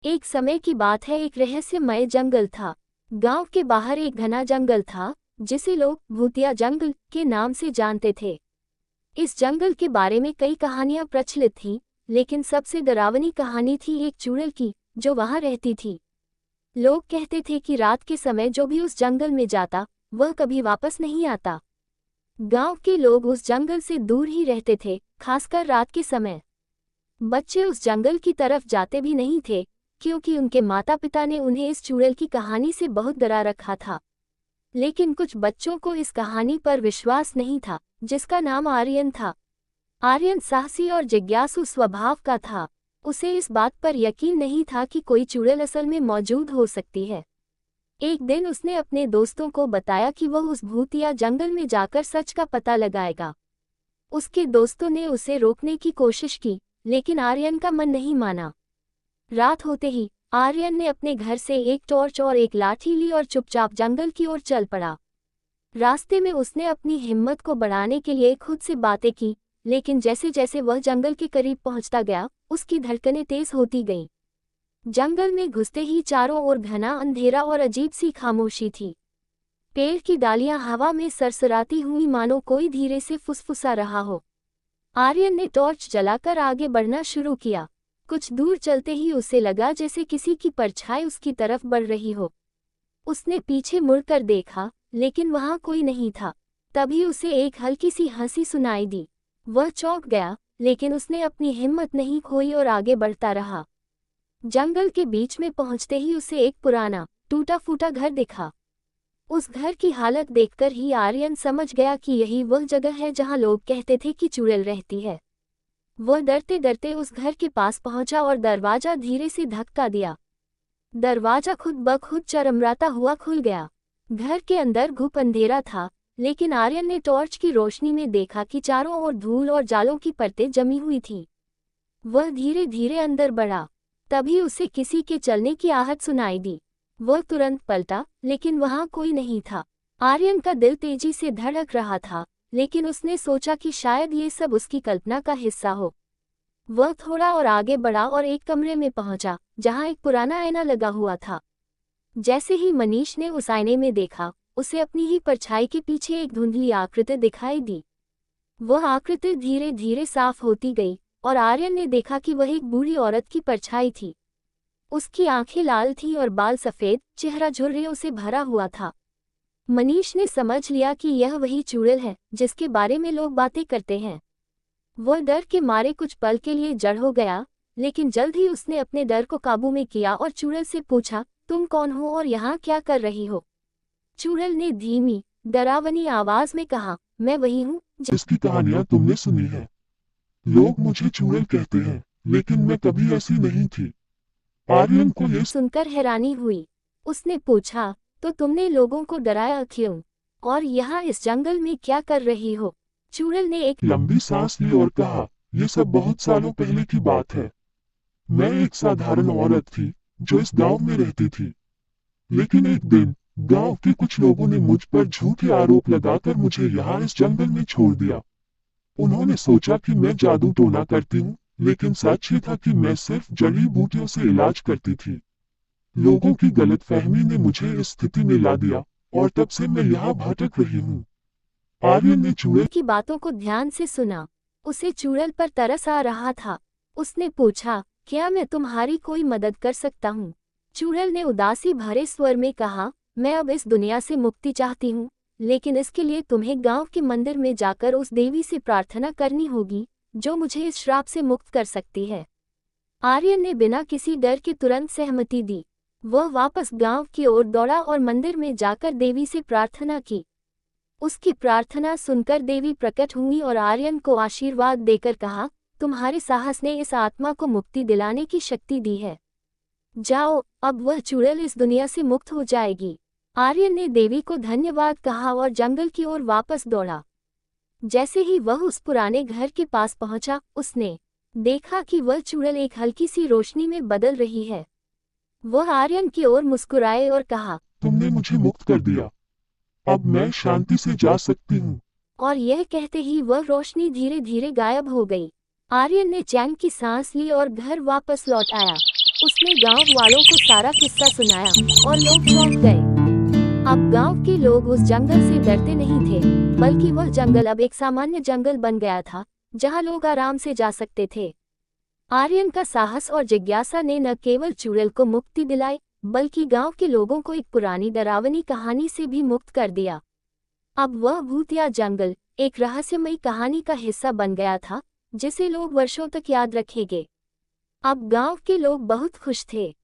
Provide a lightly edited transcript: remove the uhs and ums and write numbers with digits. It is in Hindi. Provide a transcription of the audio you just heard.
एक समय की बात है, एक रहस्यमय जंगल था। गांव के बाहर एक घना जंगल था जिसे लोग भूतिया जंगल के नाम से जानते थे। इस जंगल के बारे में कई कहानियां प्रचलित थीं, लेकिन सबसे डरावनी कहानी थी एक चुड़ैल की जो वहां रहती थी। लोग कहते थे कि रात के समय जो भी उस जंगल में जाता वह कभी वापस नहीं आता। गांव के लोग उस जंगल से दूर ही रहते थे, खासकर रात के समय। बच्चे उस जंगल की तरफ जाते भी नहीं थे, क्योंकि उनके माता पिता ने उन्हें इस चुड़ैल की कहानी से बहुत डरा रखा था। लेकिन कुछ बच्चों को इस कहानी पर विश्वास नहीं था, जिसका नाम आर्यन था। आर्यन साहसी और जिज्ञासु स्वभाव का था। उसे इस बात पर यकीन नहीं था कि कोई चुड़ैल असल में मौजूद हो सकती है। एक दिन उसने अपने दोस्तों को बताया कि वह उस भूतिया जंगल में जाकर सच का पता लगाएगा। उसके दोस्तों ने उसे रोकने की कोशिश की, लेकिन आर्यन का मन नहीं माना। रात होते ही आर्यन ने अपने घर से एक टॉर्च और एक लाठी ली और चुपचाप जंगल की ओर चल पड़ा। रास्ते में उसने अपनी हिम्मत को बढ़ाने के लिए खुद से बातें की, लेकिन जैसे जैसे वह जंगल के करीब पहुंचता गया, उसकी धड़कनें तेज होती गईं। जंगल में घुसते ही चारों ओर घना अंधेरा और अजीब सी खामोशी थी। पेड़ की डालियां हवा में सरसराती हुई मानो कोई धीरे से फुसफुसा रहा हो। आर्यन ने टॉर्च जलाकर आगे बढ़ना शुरू किया। कुछ दूर चलते ही उसे लगा जैसे किसी की परछाई उसकी तरफ बढ़ रही हो। उसने पीछे मुड़कर देखा, लेकिन वहां कोई नहीं था। तभी उसे एक हल्की सी हंसी सुनाई दी। वह चौंक गया, लेकिन उसने अपनी हिम्मत नहीं खोई और आगे बढ़ता रहा। जंगल के बीच में पहुंचते ही उसे एक पुराना टूटा फूटा घर दिखा। उस घर की हालत देखकर ही आर्यन समझ गया कि यही वह जगह है जहां लोग कहते थे कि चुड़ैल रहती है। वह डरते डरते उस घर के पास पहुंचा और दरवाजा धीरे से धक्का दिया। दरवाजा खुद ब खुद चरमराता हुआ खुल गया। घर के अंदर घुप अंधेरा था, लेकिन आर्यन ने टॉर्च की रोशनी में देखा कि चारों ओर धूल और जालों की परतें जमी हुई थीं। वह धीरे धीरे अंदर बढ़ा। तभी उसे किसी के चलने की आहट सुनाई दी। वह तुरंत पलटा, लेकिन वहां कोई नहीं था। आर्यन का दिल तेजी से धड़क रहा था, लेकिन उसने सोचा कि शायद ये सब उसकी कल्पना का हिस्सा हो। वह थोड़ा और आगे बढ़ा और एक कमरे में पहुंचा, जहां एक पुराना आईना लगा हुआ था। जैसे ही मनीष ने उस आईने में देखा, उसे अपनी ही परछाई के पीछे एक धुंधली आकृति दिखाई दी। वह आकृति धीरे धीरे साफ होती गई, और आर्यन ने देखा कि वह एक बूढ़ी औरत की परछाई थी। उसकी आंखें लाल थीं और बाल सफेद, चेहरा झुर्रियों से भरा हुआ था। मनीष ने समझ लिया कि यह वही चुड़ैल है जिसके बारे में लोग बातें करते हैं। वह डर के मारे कुछ पल के लिए जड़ हो गया, लेकिन जल्द ही उसने अपने डर को काबू में किया और चुड़ैल से पूछा, तुम कौन हो और यहाँ क्या कर रही हो? चुड़ैल ने धीमी, डरावनी आवाज में कहा, मैं वही हूँ जिसकी कहानियां तुमने सुनी है। लोग मुझे चुड़ैल कहते हैं, लेकिन मैं कभी ऐसी नहीं थी। आर्यन को ये सुनकर हैरानी हुई। उसने पूछा, तो तुमने लोगों को डराया क्यों? और यहाँ इस जंगल में क्या कर रही हो? चुड़ैल ने एक लंबी सांस ली और कहा, ये सब बहुत सालों पहले की बात है। मैं एक साधारण औरत थी जो इस गांव में रहती थी। लेकिन एक दिन गांव के कुछ लोगों ने मुझ पर झूठे आरोप लगाकर मुझे यहाँ इस जंगल में छोड़ दिया। उन्होंने सोचा कि मैं जादू टोना करती हूँ, लेकिन सच ये था कि मैं सिर्फ जड़ी बूटियों से इलाज करती थी। लोगों की गलतफहमी ने मुझे इस स्थिति में ला दिया, और तब से मैं यहाँ भटक रही हूँ। आर्यन ने चुड़ैल की बातों को ध्यान से सुना। उसे चुड़ैल पर तरस आ रहा था। उसने पूछा, क्या मैं तुम्हारी कोई मदद कर सकता हूँ? चुड़ैल ने उदासी भरे स्वर में कहा, मैं अब इस दुनिया से मुक्ति चाहती हूँ, लेकिन इसके लिए तुम्हें गांव के मंदिर में जाकर उस देवी से प्रार्थना करनी होगी, जो मुझे इस श्राप से मुक्त कर सकती है। आर्यन ने बिना किसी डर के तुरंत सहमति दी। वह वापस गांव की ओर दौड़ा और मंदिर में जाकर देवी से प्रार्थना की। उसकी प्रार्थना सुनकर देवी प्रकट हुई और आर्यन को आशीर्वाद देकर कहा, तुम्हारे साहस ने इस आत्मा को मुक्ति दिलाने की शक्ति दी है। जाओ, अब वह चुड़ैल इस दुनिया से मुक्त हो जाएगी। आर्यन ने देवी को धन्यवाद कहा और जंगल की ओर वापस दौड़ा। जैसे ही वह उस पुराने घर के पास पहुंचा, उसने देखा कि वह चुड़ैल एक हल्की सी रोशनी में बदल रही है। वह आर्यन की ओर मुस्कुराए और कहा, तुमने मुझे मुक्त कर दिया। अब मैं शांति से जा सकती हूँ। और यह कहते ही वह रोशनी धीरे धीरे गायब हो गई। आर्यन ने चैन की सांस ली और घर वापस लौट आया। उसने गांव वालों को सारा किस्सा सुनाया और लोग चौंक गए। अब गांव के लोग उस जंगल से डरते नहीं थे, बल्कि वह जंगल अब एक सामान्य जंगल बन गया था, जहां लोग आराम से जा सकते थे। आर्यन का साहस और जिज्ञासा ने न केवल चुड़ैल को मुक्ति दिलाई, बल्कि गांव के लोगों को एक पुरानी डरावनी कहानी से भी मुक्त कर दिया। अब वह भूतिया जंगल एक रहस्यमयी कहानी का हिस्सा बन गया था, जिसे लोग वर्षों तक याद रखेंगे। अब गांव के लोग बहुत खुश थे।